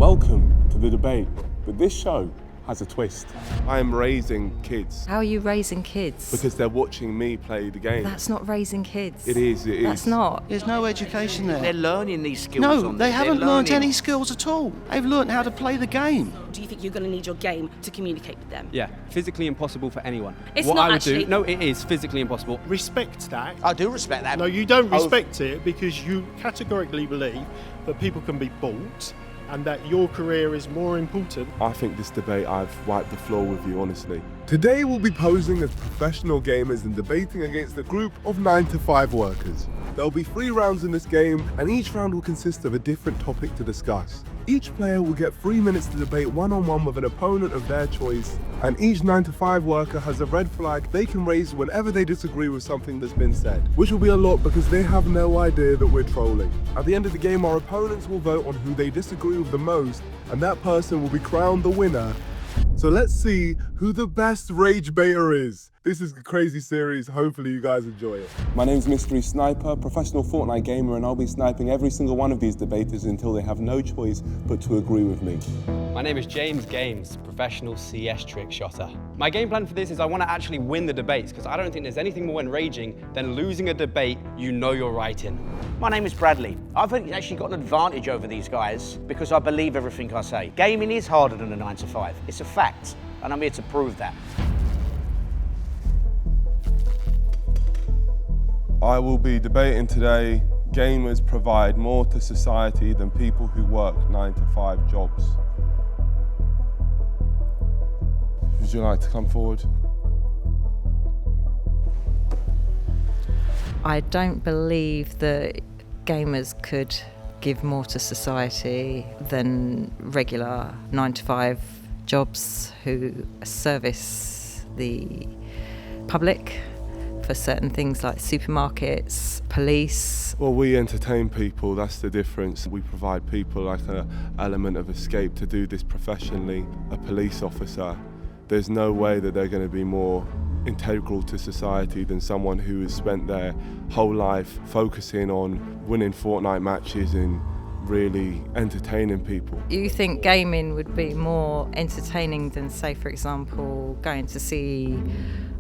Welcome to the debate, but this show has a twist. I am raising kids. How are you raising kids? Because they're watching me play the game. That's not raising kids. It is. That's not. There's no education there. They're learning these skills. No, on they this. haven't They're learnt learning- any skills at all. They've learnt how to play the game. Do you think you're going to need your game to communicate with them? Yeah, physically impossible for anyone. It's what not I would actually- do, no, it is physically impossible. Respect that. I do respect that. No, you don't respect it because you categorically believe that people can be bought and that your career is more important. I think this debate, I've wiped the floor with you, honestly. Today we'll be posing as professional gamers and debating against a group of 9-to-5 workers. There'll be 3 rounds in this game, and each round will consist of a different topic to discuss. Each player will get 3 minutes to debate one-on-one with an opponent of their choice, and each 9-to-5 worker has a red flag they can raise whenever they disagree with something that's been said, which will be a lot because they have no idea that we're trolling. At the end of the game, our opponents will vote on who they disagree with the most, and that person will be crowned the winner. So let's see who the best rage baiter is. This is a crazy series, hopefully you guys enjoy it. My name's Mystery Sniper, professional Fortnite gamer, and I'll be sniping every single one of these debaters until they have no choice but to agree with me. My name is James Games, professional CS trick shotter. My game plan for this is I want to actually win the debates because I don't think there's anything more enraging than losing a debate you know you're right in. My name is Bradley. I've actually got an advantage over these guys because I believe everything I say. Gaming is harder than a 9-to-5. It's a fact, and I'm here to prove that. I will be debating today, gamers provide more to society than people who work 9-to-5 jobs. Would you like to come forward? I don't believe that gamers could give more to society than regular 9-to-5 jobs who service the public for certain things like supermarkets, police. Well, we entertain people, that's the difference. We provide people like an element of escape to do this professionally. A police officer, there's no way that they're going to be more integral to society than someone who has spent their whole life focusing on winning Fortnite matches and really entertaining people. You think gaming would be more entertaining than, say, for example, going to see,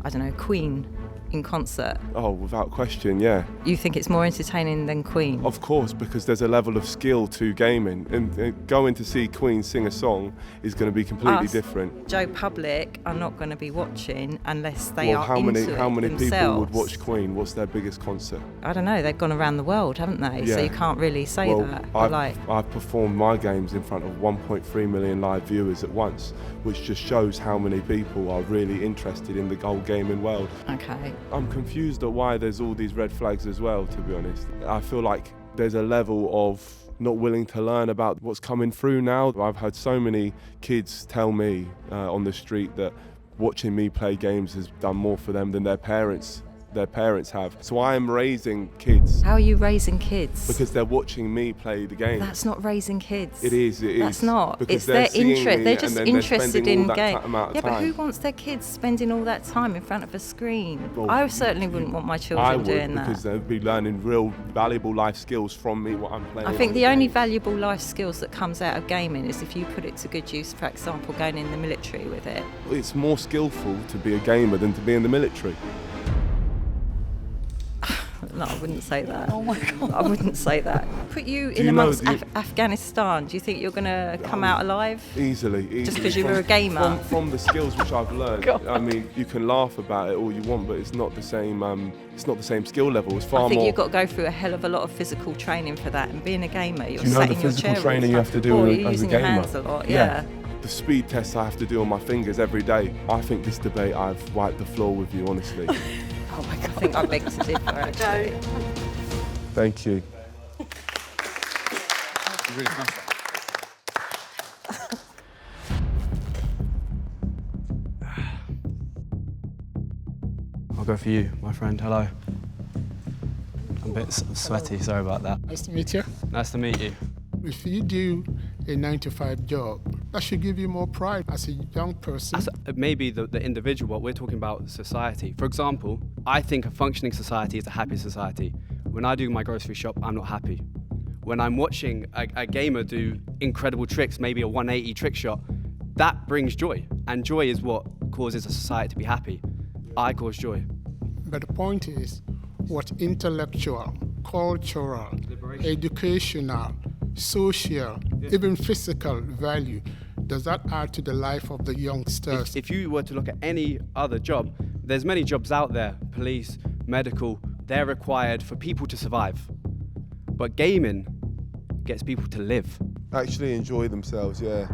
I don't know, Queen in concert? Oh, without question, yeah. You think it's more entertaining than Queen? Of course, because there's a level of skill to gaming, and going to see Queen sing a song is going to be completely Us, different. Joe Public are not going to be watching unless they Well, are how into many it people would themselves. watch Queen? What's their biggest concert? I don't know, they've gone around the world, haven't they? So Yeah. you can't really say Well, that. But I've performed my games in front of 1.3 million live viewers at once, which just shows how many people are really interested in the whole gaming world. okay. I'm confused at why there's all these red flags as well, to be honest. I feel like there's a level of not willing to learn about what's coming through now. I've had so many kids tell me on the street that watching me play games has done more for them than their parents have. So I am raising kids How are you raising kids? because they're watching me play the game. That's not raising kids. It is. That's not. Because It's they're their seeing interest. me They're and just then they're interested spending in all that game. amount of Yeah, but time. who wants their kids spending all that time in front of a screen? Well, I certainly wouldn't want my children I would, doing because that. they'll be learning real valuable life skills from me, what I'm playing. I think on the only game. valuable life skills that comes out of gaming is if you put it to good use, for example, going in the military with it. It's more skillful to be a gamer than to be in the military. No, I wouldn't say that. Oh my God. I wouldn't say that. Put you in you know amongst the- Afghanistan, do you think you're going to come out alive? Easily. Just 'cause you were a gamer? From the skills which I've learned. God. I mean, you can laugh about it all you want, but it's not the same. It's not the same skill level. It's far I think more. you've got to go through a hell of a lot of physical training for that. And being a gamer, you're Do you know sat the in your physical chair. training you have to do or as you're a using gamer? your hands a lot. Yeah. The speed tests I have to do on my fingers every day. I think this debate, I've wiped the floor with you, honestly. Oh my God. I think I beg to differ. Actually. Thank you. I'll go for you, my friend. Hello. I'm a bit sweaty, sorry about that. Nice to meet you. Nice to meet you. If you do a 9-to-5 job, that should give you more pride as a young person. Maybe the individual, but we're talking about society. For example, I think a functioning society is a happy society. When I do my grocery shop, I'm not happy. when I'm watching a gamer do incredible tricks, maybe a 180 trick shot, that brings joy. And joy is what causes a society to be happy. I cause joy. But the point is, what intellectual, cultural, educational, social, even physical value does that add to the life of the youngsters? If you were to look at any other job, there's many jobs out there, police, medical, they're required for people to survive. But gaming gets people to live. Actually enjoy themselves, yeah.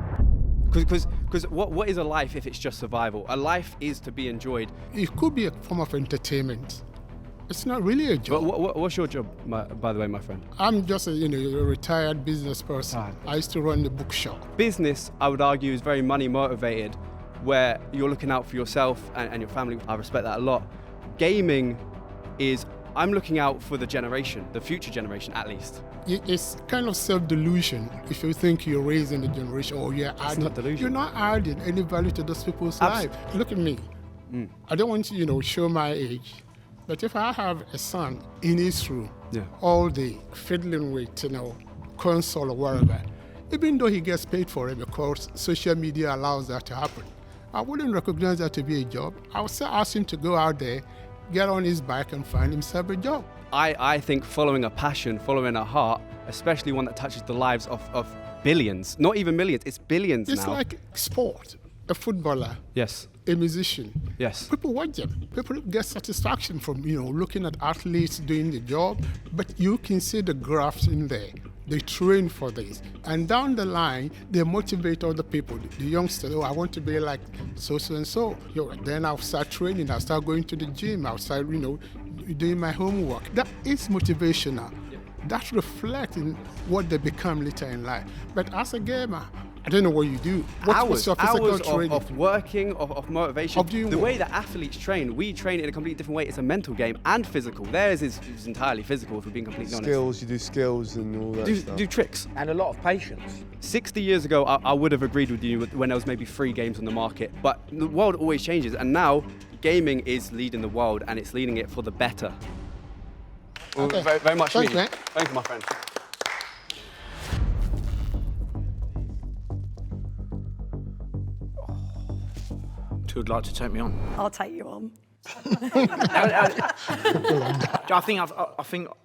Because what is a life if it's just survival? A life is to be enjoyed. It could be a form of entertainment. It's not really a job. But what's your job, by the way, my friend? I'm just a retired business person. I used to run the bookshop. Business, I would argue, is very money motivated, where you're looking out for yourself and your family. I respect that a lot. Gaming is, I'm looking out for the generation, the future generation at least. It's kind of self-delusion if you think you're raising the generation or you're adding. Not delusion. You're not adding any value to those people's lives. Look at me. I don't want to, show my age. But if I have a son in his room all day fiddling with, console or whatever, even though he gets paid for it because social media allows that to happen, I wouldn't recognize that to be a job. I would still ask him to go out there, get on his bike and find himself a job. I think following a passion, following a heart, especially one that touches the lives of billions, not even millions, it's billions now. It's like sport, a footballer. Yes. A musician. Yes. People watch them. People get satisfaction from, looking at athletes doing the job, but you can see the graphs in there. They train for this. And down the line, they motivate other people, the youngsters. Oh, I want to be like so-and-so. Then I'll start training. I'll start going to the gym. I'll start, doing my homework. That is motivational. That reflects in what they become later in life. But as a gamer, I don't know what you do. What's your physical training? Of working, of motivation. Of doing the what? way that athletes train, we train in a completely different way. It's a mental game and physical. Theirs is entirely physical, if we're being completely honest. Skills, you do skills and all that stuff. Do tricks. And a lot of patience. 60 years ago, I would have agreed with you when there was maybe 3 games on the market. But the world always changes. And now, gaming is leading the world, and it's leading it for the better. Okay. Very, very much Thanks, needed. mate. Thank you, my friend. Who'd like to take me on? I'll take you on. I think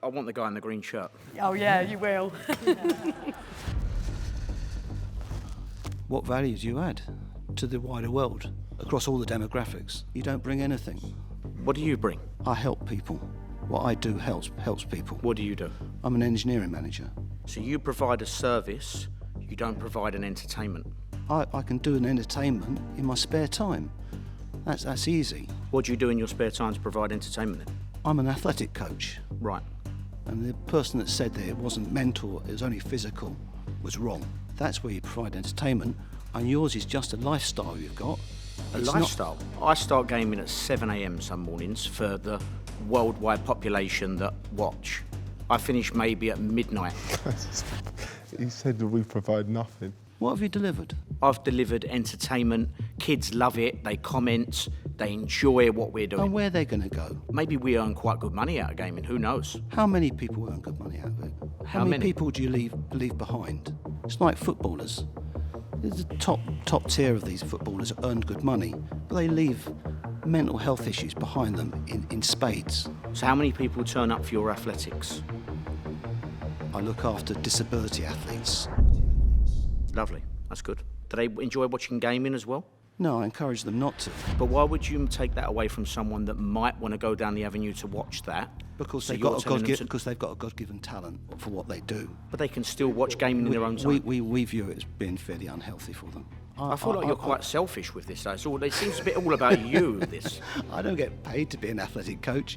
I want the guy in the green shirt. Oh, yeah, you will. What value do you add to the wider world across all the demographics? You don't bring anything. What do you bring? I help people. What I do helps people. What do you do? I'm an engineering manager. So you provide a service, you don't provide an entertainment. I can do an entertainment in my spare time. That's easy. What do you do in your spare time to provide entertainment then? I'm an athletic coach. Right. And the person that said that it wasn't mental, it was only physical, was wrong. That's where you provide entertainment, and yours is just a lifestyle you've got. A It's lifestyle? I start gaming at 7 a.m. some mornings for the worldwide population that watch. I finish maybe at midnight. He said that we provide nothing. What have you delivered? I've delivered entertainment. Kids love it. They comment. They enjoy what we're doing. And where they're going to go? Maybe we earn quite good money out of gaming. Who knows? How many people earn good money out of it? How many people do you leave behind? It's like footballers. The top tier of these footballers earn good money, but they leave mental health issues behind them in spades. So how many people turn up for your athletics? I look after disability athletes. Lovely. That's good. Do they enjoy watching gaming as well? No, I encourage them not to. But why would you take that away from someone that might want to go down the avenue to watch that? Because So they've you're got telling them to- because they've got a God-given talent for what they do. But they can still watch gaming in their own time. We view it as being fairly unhealthy for them. I feel like you're quite selfish with this, though. It seems a bit all about you, this. I don't get paid to be an athletic coach.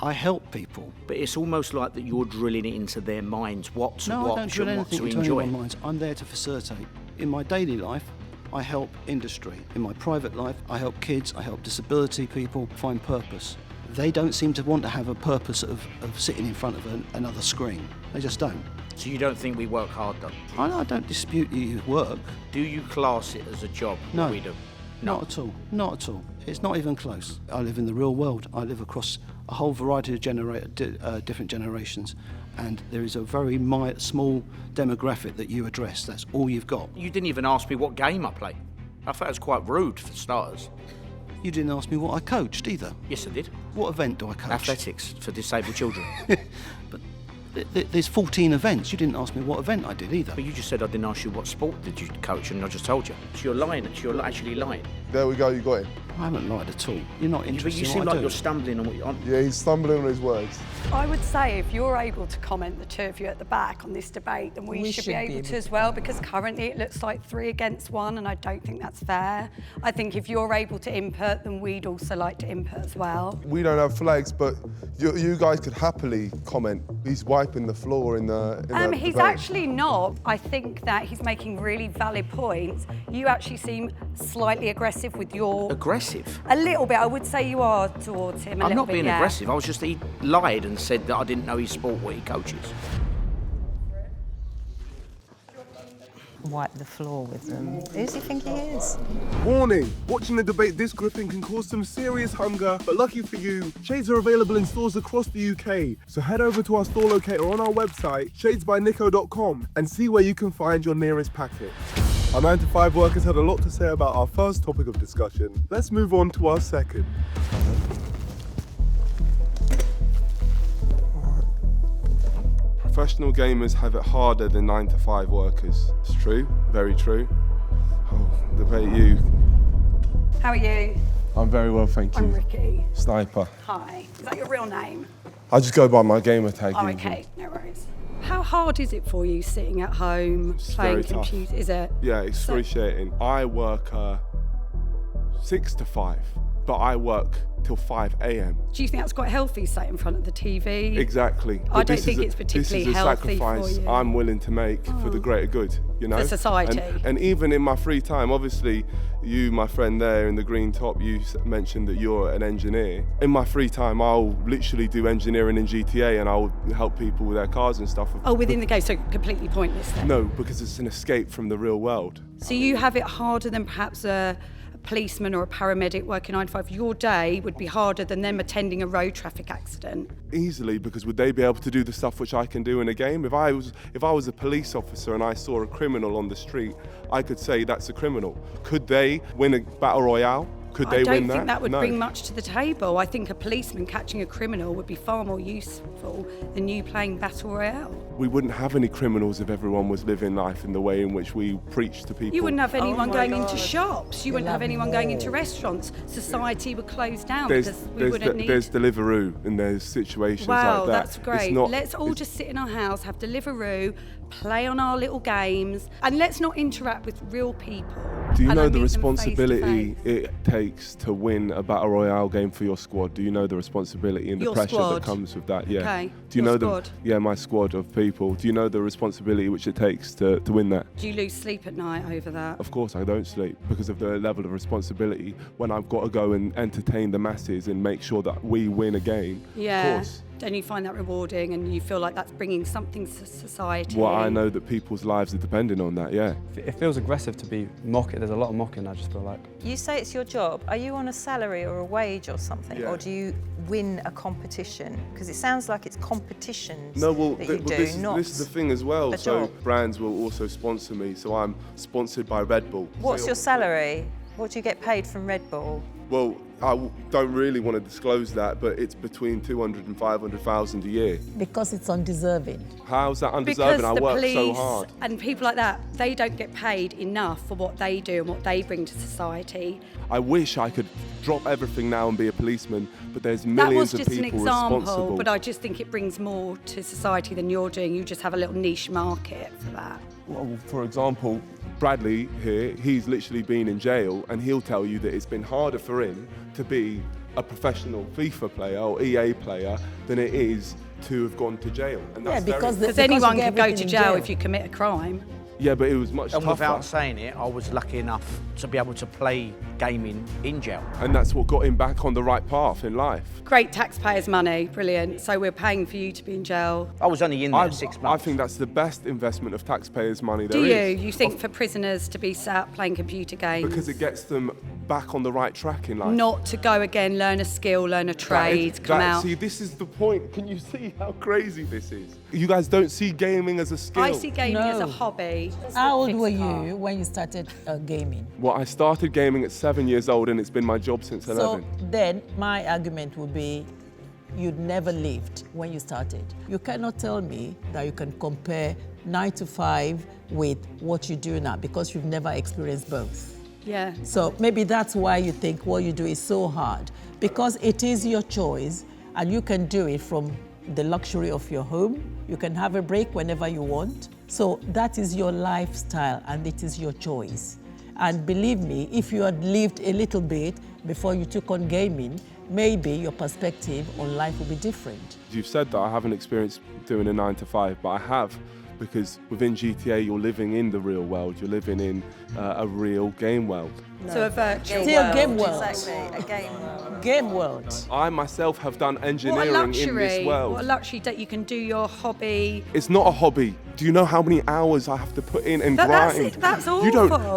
I help people. But it's almost like that you're drilling it into their minds what to No, I don't watch drill and what anything to into enjoy. anyone's minds. I'm there to facilitate. In my daily life, I help industry. In my private life, I help kids, I help disability people find purpose. They don't seem to want to have a purpose of sitting in front of another screen. They just don't. So you don't think we work hard, though? I don't dispute your work. Do you class it as a job? No. What we do? Not at all. Not at all. It's not even close. I live in the real world. I live across a whole variety of different generations, and there is a very small demographic that you address. That's all you've got. You didn't even ask me what game I play. I thought it was quite rude for starters. You didn't ask me what I coached either. Yes, I did. What event do I coach? Athletics for disabled children. But there's 14 events. You didn't ask me what event I did either. But you just said I didn't ask you what sport did you coach, and I just told you. So you're lying. You're actually lying. There we go, you got him. I haven't lied at all. You're not But interested you in seem what I like do. you're stumbling on what you're on. Yeah, he's stumbling on his words. I would say if you're able to comment, the two of you at the back, on this debate, then we should be able to as well, because currently it looks like 3 against 1, and I don't think that's fair. I think if you're able to input, then we'd also like to input as well. We don't have flags, but you guys could happily comment. He's wiping the floor in the He's debate. actually not. I think that he's making really valid points. You actually seem slightly aggressive with your... Aggressive? A little bit. I would say you are towards him a I'm little not bit, being yeah. aggressive. I was just, he lied and said that I didn't know his sport, what he coaches. Wipe the floor with them. Who does he think he is? Warning! Watching the debate this gripping can cause some serious hunger, but lucky for you, shades are available in stores across the UK. So head over to our store locator on our website, shadesbynico.com, and see where you can find your nearest packet. Our 9-to-5 workers had a lot to say about our first topic of discussion. Let's move on to our second. Professional gamers have it harder than 9-to-5 workers. It's true, very true. Oh, debate you. How are you? I'm very well, thank you. I'm Ricky. Sniper. Hi. Is that your real name? I just go by my gamer tag. Oh, usually. okay. No worries. How hard is it for you sitting at home It's playing very tough. computer? Is it? Yeah, excruciating. I work 6 to 5, but I work till 5 a.m. Do you think that's quite healthy, sat in front of the TV? Exactly. I But don't this think is it's particularly this is a healthy sacrifice for you. I'm willing to make for the greater good, you know? For society. And even in my free time, obviously, you, my friend there in the green top, you mentioned that you're an engineer. In my free time, I'll literally do engineering in GTA and I'll help people with their cars and stuff. Oh, within the game, so completely pointless then? No, because it's an escape from the real world. So you have it harder than perhaps a policeman or a paramedic working 9 to 5. Your day would be harder than them attending a road traffic accident. Easily, because would they be able to do the stuff which I can do in a game? If I was a police officer and I saw a criminal on the street, I could say that's a criminal. Could they win a battle royale? Could they I don't win that? think that would No. bring much to the table. I think a policeman catching a criminal would be far more useful than you playing Battle Royale. We wouldn't have any criminals if everyone was living life in the way in which we preach to people. You wouldn't have anyone my going God. into shops. You wouldn't have anyone going into restaurants. Society would close down There's, because we there's, wouldn't need... there's Deliveroo and there's situations Wow, like that. that's great. It's not, Let's all just sit in our house, have Deliveroo, play on our little games, and let's not interact with real people. Do you and know I the meet them responsibility face-to-face. it takes to win a battle royale game for your squad? Do you know the responsibility and the Your pressure squad? that comes with that? Yeah. Okay, Do you your know squad? my squad of people. Do you know the responsibility which it takes to win that? Do you lose sleep at night over that? Of course, I don't sleep because of the level of responsibility when I've got to go and entertain the masses and make sure that we win a game. Yeah. Of course. And you find that rewarding and you feel like that's bringing something to society. Well, I know that people's lives are depending on that, yeah. It feels aggressive to be mocking. There's a lot of mocking, I just feel like. You say it's your job. Are you on a salary or a wage or something? Yeah. Or do you win a competition? Because it sounds like it's competitions No, well, that you do, this not is the thing as well. a So job. brands will also sponsor me. So I'm sponsored by Red Bull. What's So- your salary? What do you get paid from Red Bull? Well, don't really want to disclose that, but it's between 200 and 500,000 a year. Because it's undeserving. How's that undeserving? Because I the work police so hard. and people like that, they don't get paid enough for what they do and what they bring to society. I wish I could drop everything now and be a policeman, but there's That was millions of just an people example, responsible. but I just think it brings more to society than you're doing. You just have a little niche market for that. Well, for example, Bradley here, he's literally been in jail, and he'll tell you that it's been harder for him to be a professional FIFA player or EA player than it is to have gone to jail. And that's because Because Because anyone you get can go to everything in jail jail. if you commit a crime. yeah, but it was much And tougher. without saying it, I was lucky enough to be able to play gaming in jail. And that's what got him back on the right path in life. Great taxpayers' money, brilliant. So we're paying for you to be in jail. I was only in there 6 I months. think that's the best investment of taxpayers' money there Do is. you? You think for prisoners to be sat playing computer games? Because it gets them back on the right track in life. Not to go again, learn a skill, learn a trade, come out. See, this is the point. Can you see how crazy this is? You guys don't see gaming as a skill. I see gaming as a hobby. How old were you when you started gaming? Well, I started gaming at 7 years old and it's been my job since 11. So then my argument would be you'd never lived when you started. You cannot tell me that you can compare 9 to 5 with what you do now because you've never experienced both. Yeah. So maybe that's why you think what you do is so hard, because it is your choice and you can do it from the luxury of your home. You can have a break whenever you want. So that is your lifestyle and it is your choice. And believe me, if you had lived a little bit before you took on gaming, maybe your perspective on life will be different. You've said that I haven't experienced doing a 9 to 5, but I have, because within GTA you're living in the real world, you're living in a real game world. No. So a virtual Still world. game world. Exactly, a game world. Game world. I myself have done engineering What a luxury. in this world. What a luxury that you can do your hobby. It's not a hobby. Do you know how many hours I have to put in and But grind? that's awful.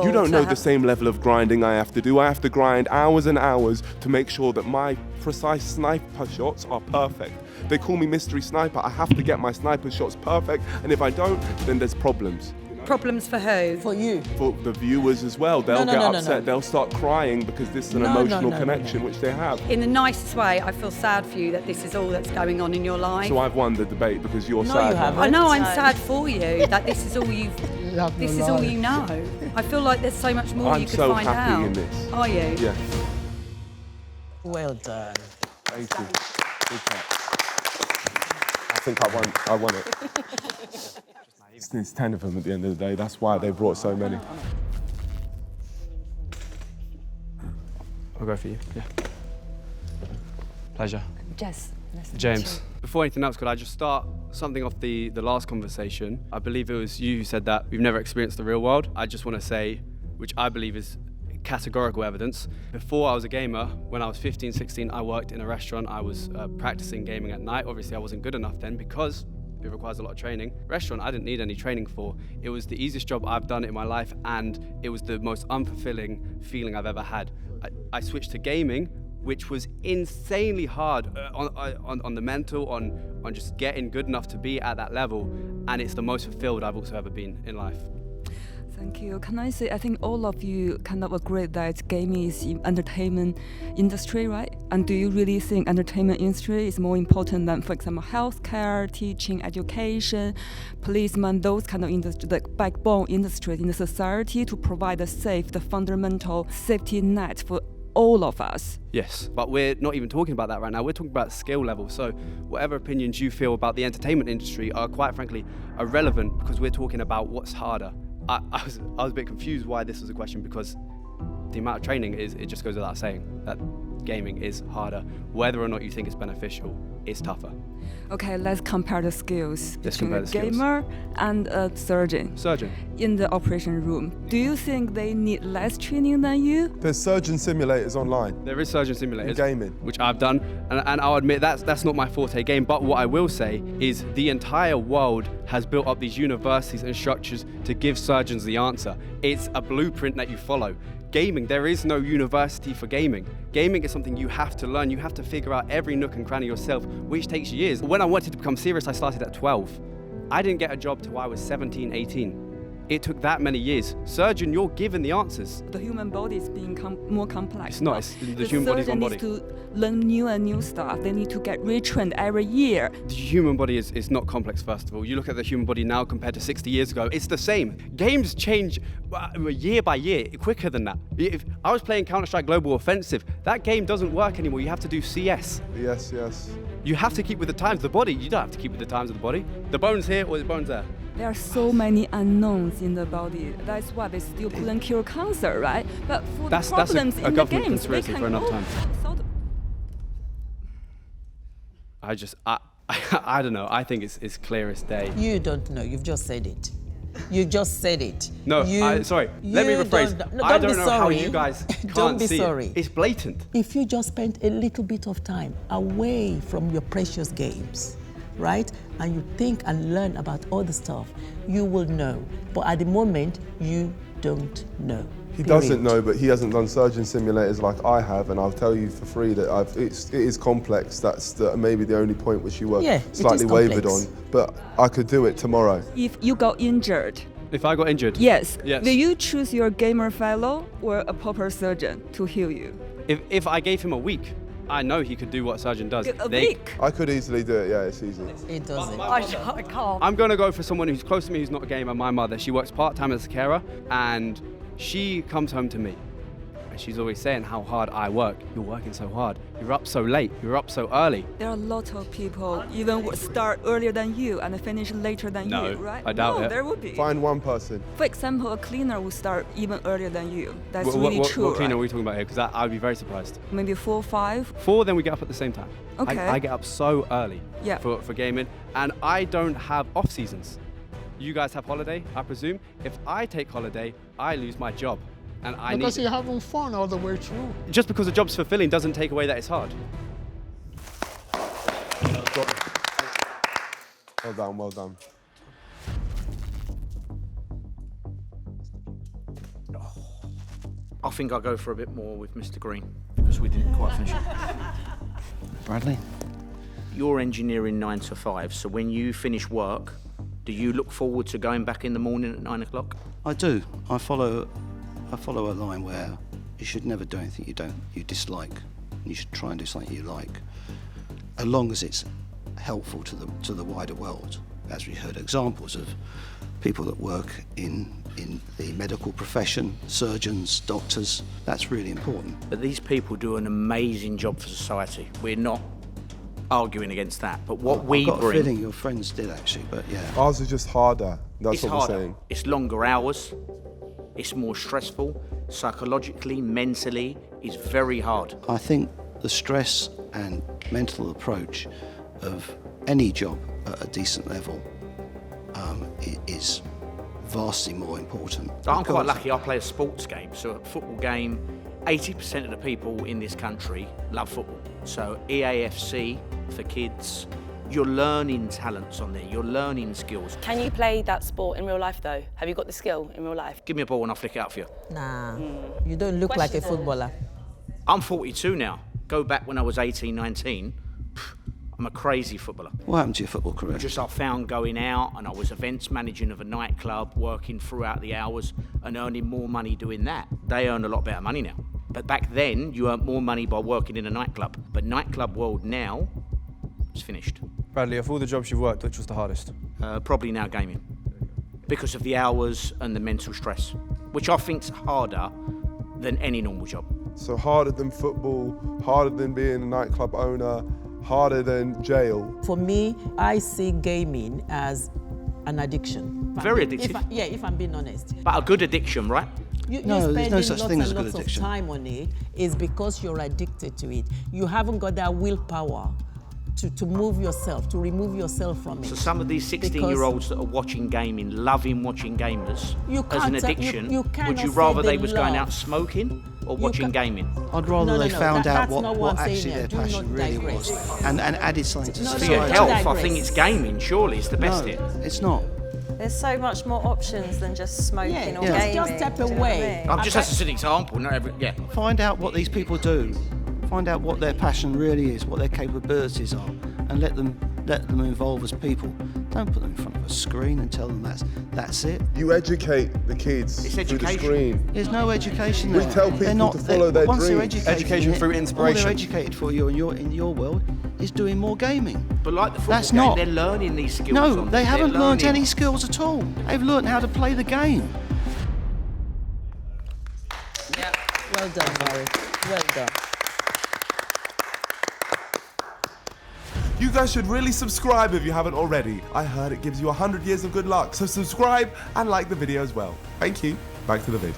You don't know the same level of grinding I have to do. I have to grind hours and hours to make sure that my precise sniper shots are perfect. They call me Mystery Sniper. I have to get my sniper shots perfect, and if I don't, then there's problems. Problems for who? For you. For the viewers as well. They'll get upset. They'll start crying because this is an emotional connection which they have. In the nicest way, I feel sad for you that this is all that's going on in your life. So I've won the debate because you're No, sad. you haven't. I know I'm sad for you that this is all you've. This is all you know. I feel like there's so much more I'm you could so find happy out. in this. Are you? Yeah. Well done. Thank you. Big thanks. I think I won it. There's 10 of them at the end of the day. That's why they brought so many. I'll go for you. Yeah. Pleasure. Jess. James. Before anything else, could I just start something off the last conversation? I believe it was you who said that we've never experienced the real world. I just want to say, which I believe is categorical evidence. Before I was a gamer, when I was 15, 16, I worked in a restaurant. I was practicing gaming at night. Obviously, I wasn't good enough then because it requires a lot of training. Restaurant, I didn't need any training for. It was the easiest job I've done in my life, and it was the most unfulfilling feeling I've ever had. I switched to gaming, which was insanely hard on the mental, on just getting good enough to be at that level, and it's the most fulfilled I've also ever been in life. Thank you. Can I say, I think all of you kind of agree that gaming is in entertainment industry, right? And do you really think entertainment industry is more important than, for example, healthcare, teaching, education, policemen, those kind of industry, the backbone industries in the society to provide the fundamental safety net for all of us? Yes, but we're not even talking about that right now. We're talking about skill level. So whatever opinions you feel about the entertainment industry are quite frankly irrelevant, because we're talking about what's harder. I was a bit confused why this was a question, because the amount of training it just goes without saying that gaming is harder. Whether or not you think it's beneficial, it's tougher. Okay, let's compare the skills Let's between compare a the skills. gamer and a surgeon. Surgeon. In the operation room, do you think they need less training than you? There's surgeon simulators online. There is surgeon simulators. Gaming. Which I've done, and I'll admit that's not my forte game, but what I will say is the entire world has built up these universities and structures to give surgeons the answer. It's a blueprint that you follow. Gaming, there is no university for gaming. Gaming is something you have to learn. You have to figure out every nook and cranny yourself, which takes years. When I wanted to become serious, I started at 12. I didn't get a job till I was 17, 18. It took that many years. Surgeon, you're given the answers. The human body is being more complex. It's not. It's the human body's one body. The surgeon needs to learn new and new stuff. They need to get retrained every year. The human body is not complex, first of all. You look at the human body now compared to 60 years ago, it's the same. Games change year by year, quicker than that. If I was playing Counter-Strike Global Offensive, that game doesn't work anymore. You have to do CS. Yes. You have to keep with the times. The body, you don't have to keep with the times of the body. The bone's here or the bone's there. There are so many unknowns in the body. That's why they still couldn't cure cancer, right? But for the problems that's a in the government games, they conspiracy can for enough time. I don't know. I think it's clear as day. You don't know. You've just said it. You just said it. No, sorry. Let me rephrase. I don't know how you guys can't don't be see sorry. it. It's blatant. If you just spend a little bit of time away from your precious games, right? And you think and learn about all the stuff, you will know. But at the moment, you don't know. He doesn't know, but he hasn't done surgeon simulators like I have, and I'll tell you for free that it is complex. That's maybe the only point which you were slightly wavered on. But I could do it tomorrow. If you got injured. If I got injured? Yes. Will you choose your gamer fellow or a proper surgeon to heal you? If I gave him a week, I know he could do what a surgeon does. A week? I could easily do it, yeah, it's easy. It doesn't. I can't. I'm going to go for someone who's close to me who's not a gamer, my mother. She works part-time as a carer, and she comes home to me. And she's always saying how hard I work. You're working so hard. You're up so late. You're up so early. There are a lot of people even would start earlier than you and finish later than you, right? I doubt it. There would be. Find one person. For example, a cleaner will start even earlier than you. That's really true. What cleaner right? are we talking about here? Because I'd be very surprised. Maybe 4 or 5. 4, then we get up at the same time. Okay. I get up so early Yeah. for gaming, and I don't have off seasons. You guys have holiday, I presume. If I take holiday, I lose my job. And I Because need you're having fun all the way through. Just because the job's fulfilling doesn't take away that it's hard. Well done, well done. I think I'll go for a bit more with Mr. Green because we didn't quite finish it. Bradley? You're engineering 9 to 5, so when you finish work, do you look forward to going back in the morning at 9 o'clock? I do. I follow a line where you should never do anything you dislike. You should try and do something you like, as long as it's helpful to the wider world. As we heard examples of people that work in the medical profession, surgeons, doctors, that's really important. But these people do an amazing job for society. We're not arguing against that, but what we I've got bring... a feeling your friends did actually, but yeah. Ours is just harder. That's It's what harder. we're saying. It's longer hours. It's more stressful. Psychologically, mentally, it's very hard. I think the stress and mental approach of any job at a decent level is vastly more important. I'm quite lucky. I play a sports game, so a football game, 80% of the people in this country love football. So EAFC for kids, you're learning talents on there, you're learning skills. Can you play that sport in real life though? Have you got the skill in real life? Give me a ball and I'll flick it out for you. Nah, you don't look like a footballer. I'm 42 now. Go back when I was 18, 19, I'm a crazy footballer. What happened to your football career? I found going out and I was events managing of a nightclub, working throughout the hours and earning more money doing that. They earn a lot better money now. But back then, you earned more money by working in a nightclub. But nightclub world now is finished. Bradley, of all the jobs you've worked, which was the hardest? Probably now gaming. Because of the hours and the mental stress, which I think's harder than any normal job. So harder than football, harder than being a nightclub owner, harder than jail. For me, I see gaming as an addiction. Very addictive. If I'm being honest. But a good addiction, right? You're there's spending no such thing as a good lots of addiction. time on it is because you're addicted to it. You haven't got that willpower to move yourself, to remove yourself from it. So some of these 16-year-olds that are watching gaming, loving watching gamers as an addiction, would you rather they was going out smoking or watching gaming? I'd rather they found out that's not what I'm actually saying their here. Do passion not really digress. was and added something to No, For society. your don't health, I digress. think it's gaming, surely, it's the best No, hit. it's not. There's so much more options than just smoking or Yeah. gaming. Just step do you know what I away. mean? I'm just as an example, not every, yeah. Find out what these people do. Find out what their passion really is, what their capabilities are, and let them evolve as people. Don't put them in front of a screen and tell them that's it. You educate the kids It's through the education. screen. There's no education We there. tell They're people not, to follow their once they're dreams. educated Education in it, through All inspiration. they're educated for you in your world is doing more gaming. But like the football That's game, not. they're learning these skills. No, on they there. haven't They're learnt learning- any skills at all. They've learnt how to play the game. Well done, Barry. Well done. You guys should really subscribe if you haven't already. I heard it gives you 100 years of good luck, so subscribe and like the video as well. Thank you. Back to the vid.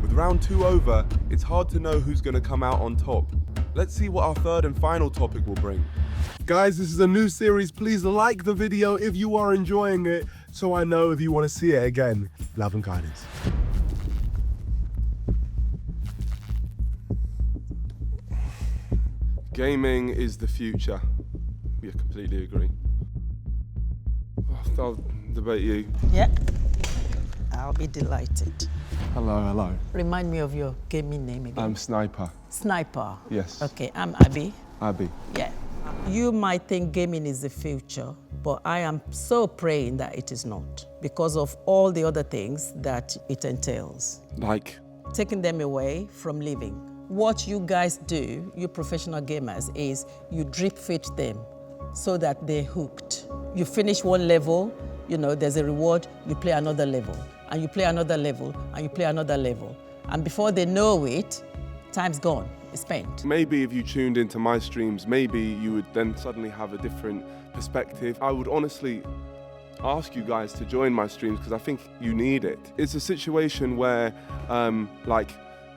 With round 2 over, it's hard to know who's going to come out on top. Let's see what our third and final topic will bring. Guys, this is a new series. Please like the video if you are enjoying it, so I know if you want to see it again. Love and guidance. Gaming is the future. We completely agree. I'll debate you. Yeah. I'll be delighted. Hello, hello. Remind me of your gaming name again. I'm Sniper. Sniper. Yes. Okay, I'm Abby. Abby. Yeah. You might think gaming is the future, but I am so praying that it is not because of all the other things that it entails. Like? Taking them away from living. What you guys do, you professional gamers, is you drip feed them so that they're hooked. You finish one level, you know, there's a reward, you play another level, and you play another level, and you play another level. And before they know it, time's gone, it's spent. Maybe if you tuned into my streams, maybe you would then suddenly have a different perspective. I would honestly ask you guys to join my streams because I think you need it. It's a situation where, like,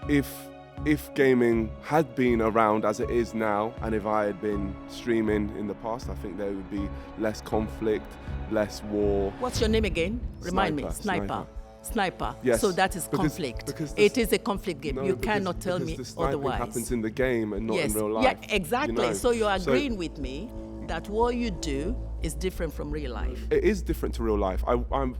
if gaming had been around as it is now, and if I had been streaming in the past, I think there would be less conflict, less war. What's your name again? Remind me. Sniper. Sniper. Yes. So that is conflict. Because it is a conflict game. No, you cannot tell me the sniping otherwise. happens in the game and not Yes. in real life. Yeah, exactly. You know? So you're agreeing with me that what you do is different from real life. It is different to real life.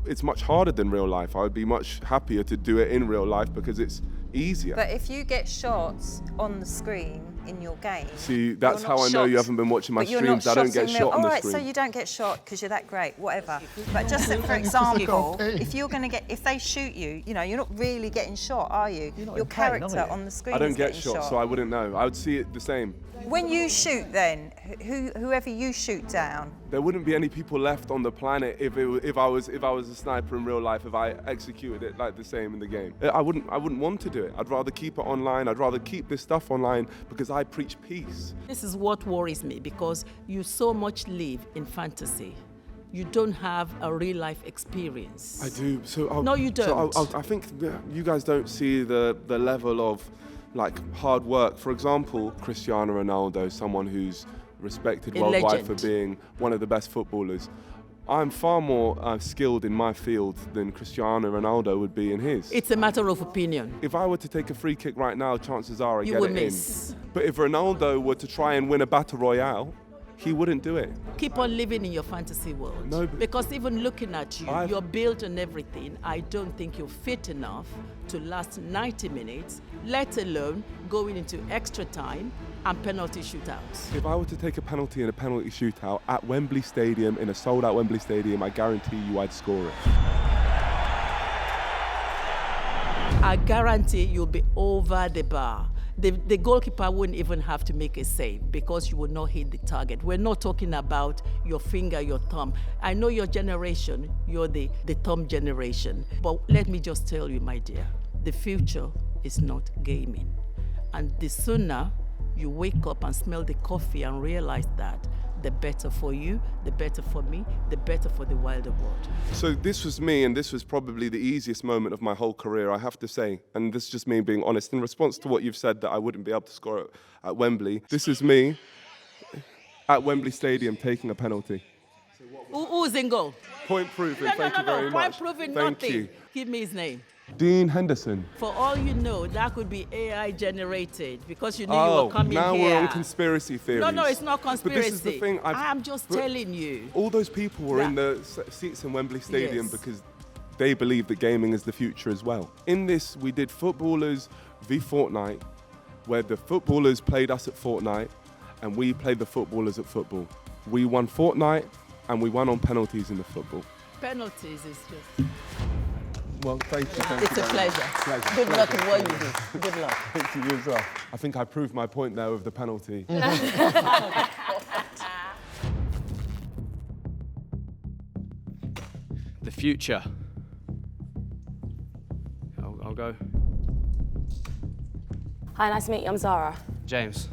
It's much harder than real life. I would be much happier to do it in real life because it's easier. But if you get shots on the screen in your game... See, that's you're not how I know you shot, haven't been watching my but you're not streams. I don't shot get in shot on the All screen. right, so you don't get shot because you're that great, whatever. But just for example, if you're going to get... If they shoot you, you know, you're not really getting shot, are you? Your character on the screen I don't is get getting shot, so I wouldn't know. I would see it the same. When you shoot then, whoever you shoot down, There wouldn't be any people left on the planet if I was a sniper in real life, if I executed it like the same in the game. I wouldn't want to do it. I'd rather keep it online. I'd rather keep this stuff online because I preach peace. This is what worries me because you so much live in fantasy. You don't have a real life experience. I do. No, you don't. So I think you guys don't see the level of like hard work. For example, Cristiano Ronaldo, someone who's respected A worldwide legend. for being one of the best footballers. I'm far more skilled in my field than Cristiano Ronaldo would be in his. It's a matter of opinion. If I were to take a free kick right now, chances are I You get would it miss. in. But if Ronaldo were to try and win a battle royale, he wouldn't do it. Keep on living in your fantasy world. No, because even looking at you, your build and everything, I don't think you're fit enough to last 90 minutes, let alone going into extra time and penalty shootouts. If I were to take a penalty in a penalty shootout at Wembley Stadium, in a sold-out Wembley Stadium, I guarantee you I'd score it. I guarantee you'll be over the bar. The goalkeeper wouldn't even have to make a save because you will not hit the target. We're not talking about your finger, your thumb. I know your generation, you're the thumb generation. But let me just tell you, my dear, the future is not gaming. And the sooner you wake up and smell the coffee and realize that, the better for you, the better for me, the better for the wider world. So this was me, and this was probably the easiest moment of my whole career, I have to say. And this is just me being honest. In response to what you've said that I wouldn't be able to score at Wembley, this is me at Wembley Stadium taking a penalty. Who's in goal? Point proven, thank you very Point much. proving Thank nothing. you. Give me his name. Dean Henderson. For all you know, that could be AI generated because you knew you Oh, were coming now here. we're on conspiracy theories. No, it's not conspiracy. But this is the thing. I'm just telling you. All those people were in the seats in Wembley Stadium Yes. because they believe that gaming is the future as well. In this, we did footballers v Fortnite, where the footballers played us at Fortnite, and we played the footballers at football. We won Fortnite, and we won on penalties in the football. Penalties is just... Well, thank you. It's a pleasure. Good luck in what you do. Good luck. Thank you as well. I think I proved my point there with the penalty. The future. I'll go. Hi, nice to meet you. I'm Zara. James.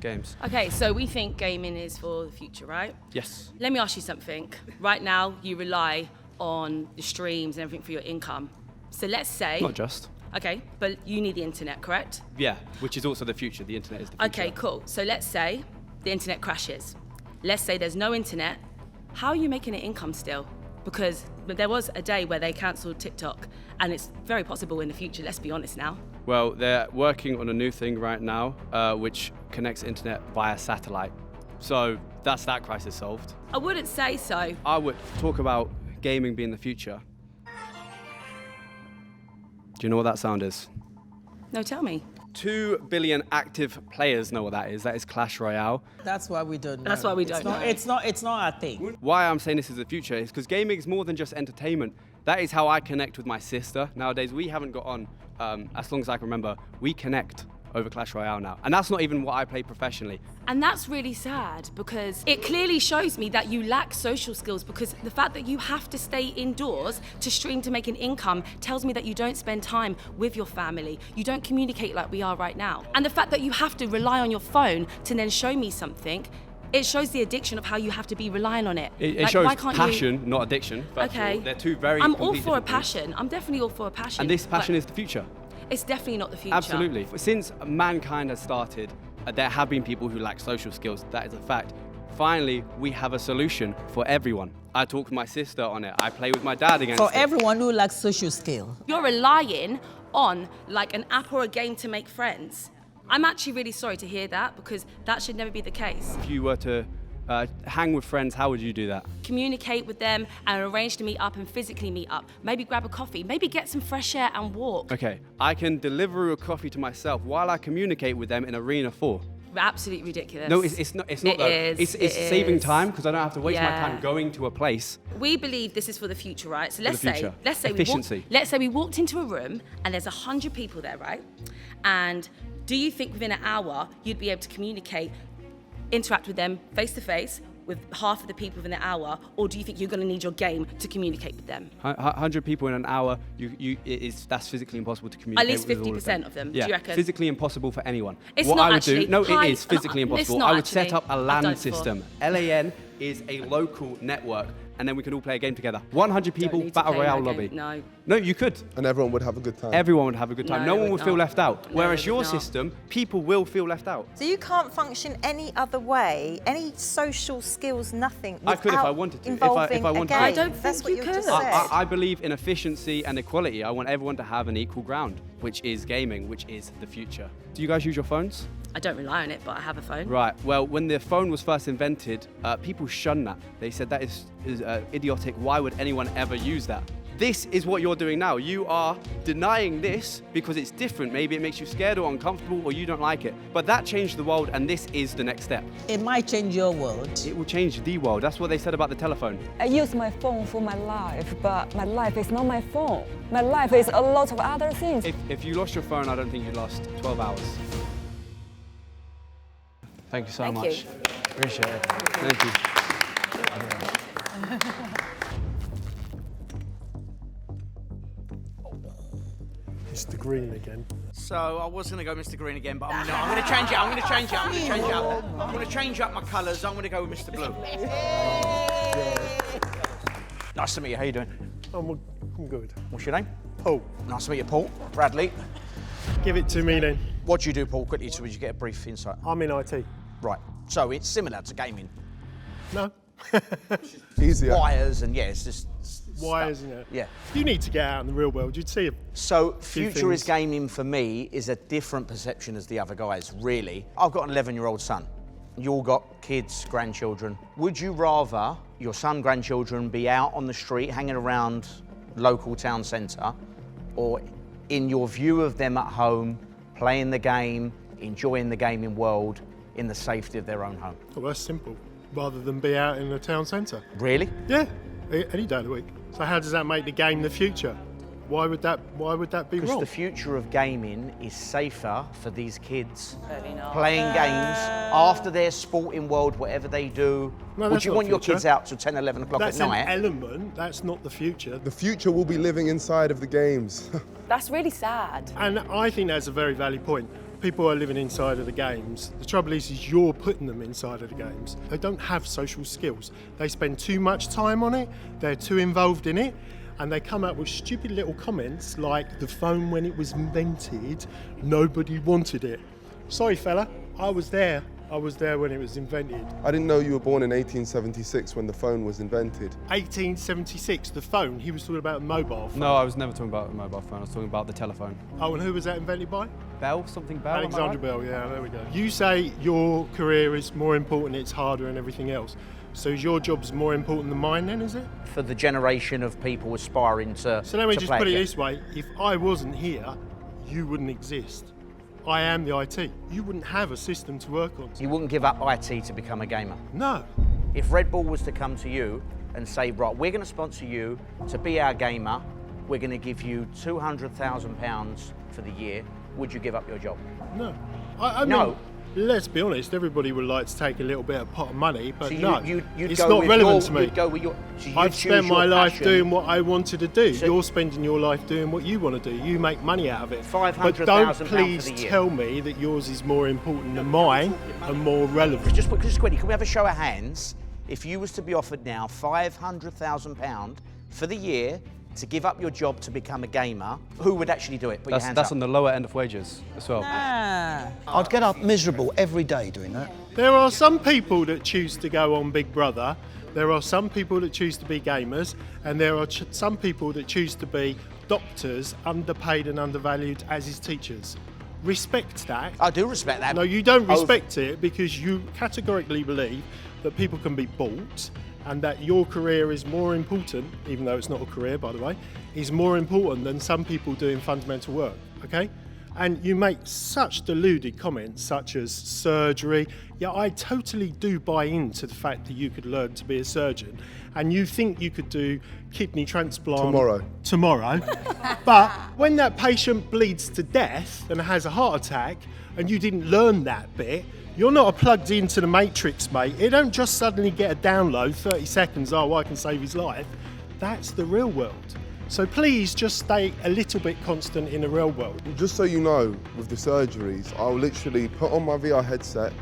Games. Okay, so we think gaming is for the future, right? Yes. Let me ask you something. Right now, you rely on the streams and everything for your income. So let's say... Not just. Okay, but you need the internet, correct? Yeah, which is also the future. The internet is the future. Okay, cool. So let's say the internet crashes. Let's say there's no internet. How are you making an income still? Because there was a day where they cancelled TikTok, and it's very possible in the future, let's be honest now. Well, they're working on a new thing right now, which connects internet via satellite. So that's that crisis solved. I wouldn't say so. I would talk about gaming being the future. Do you know what that sound is? No, tell me. 2 billion active players know what that is. That is Clash Royale. That's why we don't know. That's why we don't know. It's not a thing. Why I'm saying this is the future is because gaming is more than just entertainment. That is how I connect with my sister. Nowadays, we haven't got on, as long as I can remember, we connect over Clash Royale now. And that's not even what I play professionally. And that's really sad because it clearly shows me that you lack social skills, because the fact that you have to stay indoors to stream to make an income tells me that you don't spend time with your family. You don't communicate like we are right now. And the fact that you have to rely on your phone to then show me something, it shows the addiction of how you have to be relying on it. It shows passion, not addiction. Okay. They're two very I'm all completely for a different passion. things. I'm definitely all for a passion. And this passion is the future. It's definitely not the future. Absolutely. Since mankind has started, there have been people who lack social skills. That is a fact. Finally, we have a solution for everyone. I talk with my sister on it. I play with my dad against For it. everyone who lacks social skill. You're relying on like an app or a game to make friends. I'm actually really sorry to hear that, because that should never be the case. If you were to hang with friends, how would you do that? Communicate with them and arrange to meet up and physically meet up. Maybe grab a coffee, maybe get some fresh air and walk. Okay, I can deliver a coffee to myself while I communicate with them in Arena 4. Absolutely ridiculous. No, it's not though. It's saving time, because I don't have to waste my time going to a place. We believe this is for the future, right? So let's future. say Efficiency. let's say we walked into a room and there's 100 people there, right? And do you think within an hour you'd be able to communicate, interact with them face to face with half of the people within an hour, or do you think you're going to need your game to communicate with them? 100 people in an hour, that's physically impossible to communicate with. At least 50% of them, yeah, do you reckon? Physically impossible for anyone. It's what not I would actually. do, no, it is physically impossible. It's not I would set actually. up a I've done LAN it before. system. LAN is a local network, and then we can all play a game together. 100 people, need to Battle play Royale my lobby. game, No, you could. And everyone would have a good time. Everyone would have a good time. No, No, one they would would feel not. left out. No, Whereas they would your not. system, people will feel left out. So you can't function any other way, any social skills, nothing. I could if I without wanted to. Involving If I wanted a to. game. I don't That's think what you you could. just said. I believe in efficiency and equality. I want everyone to have an equal ground, which is gaming, which is the future. Do you guys use your phones? I don't rely on it, but I have a phone. Right. Well, when the phone was first invented, people shunned that. They said that is idiotic. Why would anyone ever use that? This is what you're doing now. You are denying this because it's different. Maybe it makes you scared or uncomfortable or you don't like it. But that changed the world, and this is the next step. It might change your world. It will change the world. That's what they said about the telephone. I use my phone for my life, but my life is not my phone. My life is a lot of other things. If you lost your phone, I don't think you'd last 12 hours. Thank you so Thank much. you. Appreciate it. Thank you. Mr. Green again. So I was going to go Mr. Green again, but I'm going to change it. I'm going to change to change up my colours. I'm going to go with Mr. Blue. Nice to meet you. How you doing? I'm good. What's your name? Paul, Nice to meet you, Paul. Bradley. give it to me then. What do you do, Paul? Quickly, so we just get a brief insight. I'm in IT. Right. So it's similar to gaming. No? Easier. Wires and it's just Wires, stuff. you know. Yeah. You need to get out in the real world. You'd see a So few future is things. gaming for me is a different perception as the other guys, really. I've got an 11-year-old son. You all got kids, grandchildren. Would you rather your son, grandchildren be out on the street hanging around local town centre, or in your view of them at home, playing the game, enjoying the gaming world in the safety of their own home? Well, that's simple. Rather than be out in the town centre. Really? Yeah, any day of the week. So how does that make the game the future? Why would that be Because wrong? the future of gaming is safer for these kids playing games after their sporting world, whatever they do. No, Would that's you not want your future. kids out till 10, 11 o'clock That's at an night? element. That's not the future. The future will be living inside of the games. That's really sad. And I think that's a very valid point. People are living inside of the games. The trouble is you're putting them inside of the games. They don't have social skills. They spend too much time on it. They're too involved in it. And they come up with stupid little comments like the phone when it was invented, nobody wanted it. Sorry, fella, I was there. I was there when it was invented. I didn't know you were born in 1876 when the phone was invented. 1876, the phone. He was talking about a mobile phone. No, I was never talking about a mobile phone. I was talking about the telephone. Oh, and who was that invented by? Bell? Something Bell? Alexander Bell, yeah, there we go. You say your career is more important, it's harder and everything else. So is your job's more important than mine then, is it? For the generation of people aspiring to So let me just play put it again. this way. If I wasn't here, you wouldn't exist. I am the IT. You wouldn't have a system to work on. You wouldn't give up IT to become a gamer. No. If Red Bull was to come to you and say, right, we're going to sponsor you to be our gamer, we're going to give you £200,000 for the year, would you give up your job? No. I No. mean, let's be honest, everybody would like to take a little bit of pot of money, but So no, you'd it's go not with relevant your- to me. you'd go with your- so you'd I've choose spent my your life passion. doing what I wanted to do. So- You're spending your life doing what you want to do. You make money out of it. But £500,000 don't for please the year. tell me that yours is more important than mine and more relevant. Just quickly, can we have a show of hands? If you was to be offered now £500,000 for the year to give up your job to become a gamer, who would actually do it? Put your hands That's up. on the lower end of wages as well. I'd get up miserable every day doing that. There are some people that choose to go on Big Brother. There are some people that choose to be gamers, and there are some people that choose to be doctors, underpaid and undervalued, as is teachers. Respect that. I do respect that. No, you don't respect it because you categorically believe that people can be bought and that your career is more important, even though it's not a career, by the way, is more important than some people doing fundamental work, okay? And you make such deluded comments such as surgery. Yeah, I totally do buy into the fact that you could learn to be a surgeon and you think you could do kidney transplant tomorrow. But when that patient bleeds to death and has a heart attack and you didn't learn that bit, you're not plugged into the matrix, mate. It don't just suddenly get a download, 30 seconds, oh, I can save his life. That's the real world. So please just stay a little bit constant in the real world. Just so you know, with the surgeries, I'll literally put on my VR headset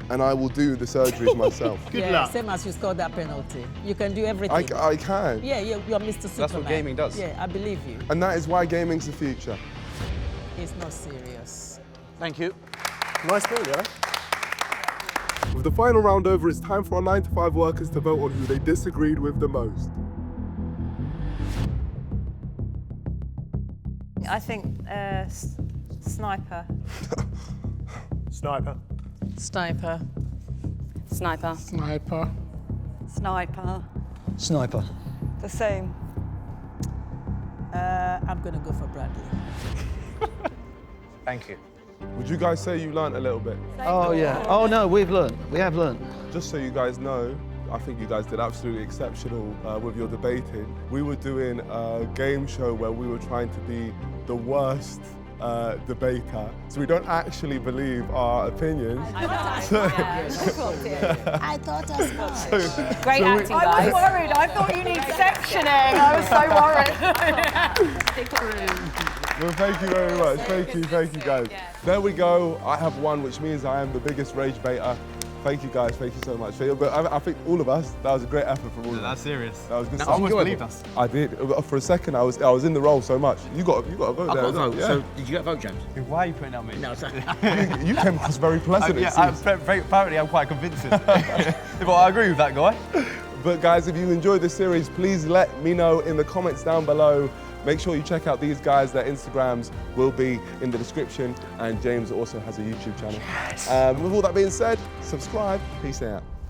and I will do the surgeries myself. Good luck. Same as you scored that penalty. You can do everything. I can. Yeah, you're Mr. Superman. That's what gaming does. Yeah, I believe you. And that is why gaming's the future. It's not serious. Thank you. Nice ball, yeah? With the final round over, it's time for our 9-to-5 workers to vote on who they disagreed with the most. I think sniper. Sniper. Sniper. Sniper. Sniper. Sniper. Sniper. The same. I'm going to go for Bradley. Thank you. Would you guys say you learnt a little bit? Oh, yeah. Oh, no, we've learned. We have learned. Just so you guys know, I think you guys did absolutely exceptional with your debating. We were doing a game show where we were trying to be the worst debater, so we don't actually believe our opinions. I thought as much. Great acting, I guys. was worried. I thought you need sectioning. I was so worried. Well, thank you very much. Thank you guys. There we go. I have won, which means I am the biggest rage baiter. Thank you guys, thank you so much. But I think all of us, that was a great effort from all of us. That's serious. That was good No, stuff. I almost believed us. I did. For a second, I was in the role so much. You got a vote there. I've got a as well. vote. Yeah. So did you get a vote, James? Why are you putting out me? No, sorry. You came across very pleasant. it seems. Apparently I'm quite convincing. But I agree with that guy. But guys, if you enjoyed this series, please let me know in the comments down below. Make sure you check out these guys. Their Instagrams will be in the description. And James also has a YouTube channel. With all that being said, subscribe. Peace out.